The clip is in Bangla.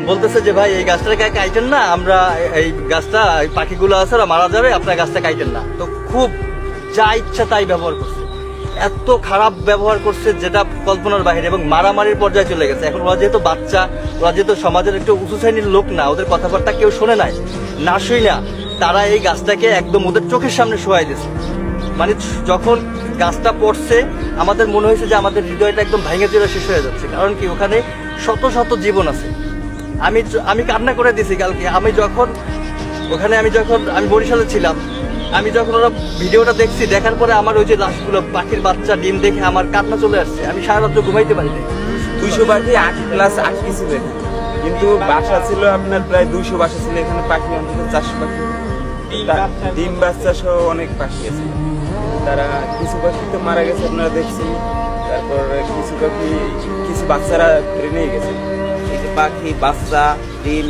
বলতেছে যে ভাই এই গাছটাকে কাইটেন না, আমরা এই গাছটা এই পাখিগুলো আছে ওরা মারা যাবে, আপনার গাছটা কাইটেন না। তো খুব যা ইচ্ছা তাই ব্যবহার করছে, এত খারাপ ব্যবহার করছে যেটা কল্পনার বাইরে, এবং মারামারির পর্যায়ে চলে গেছে। এখন ওরা যেহেতু বাচ্চা, ওরা যেহেতু সমাজের একটু উঁচু শ্রেণীর লোক না, ওদের কথাবার্তা কেউ শোনে নাই, না শুই না, তারা এই গাছটাকে একদম ওদের চোখের সামনে শোয়াই দিয়েছে। মানে যখন গাছটা পড়ছে আমাদের মনে হয়েছে যে আমাদের হৃদয়টা একদম ভেঙে চলে শেষ হয়ে যাচ্ছে। কারণ কি, ওখানে শত শত জীবন আছে। আমি কান্না করে দিয়েছি কালকে। আমি বরিশালে ছিলাম, আমি যখন ওরা ভিডিওটা দেখছি, দেখার পরে আমার ওই যে লাশগুলো, পাখির বাচ্চা ডিম দেখে আমার কান্না চলে আসছে। আমি সারা রাত্র ঘুমাইতে পারিনি। 200 পাখি 8+8 ছিল এখানে। কিন্তু বাসা ছিল আপনার প্রায় 200 বাসা ছিল এখানে, পাখি অন্তত 400 পাখি, ডিম বাচ্চা সহ অনেক পাখি আছে। তারা কিছু পাখি তো মারা গেছে আপনারা দেখছেন, তারপর কিছু বাচ্চারা ধরে নিয়ে গেছে। এই যে পাখি বাচ্চা ডিম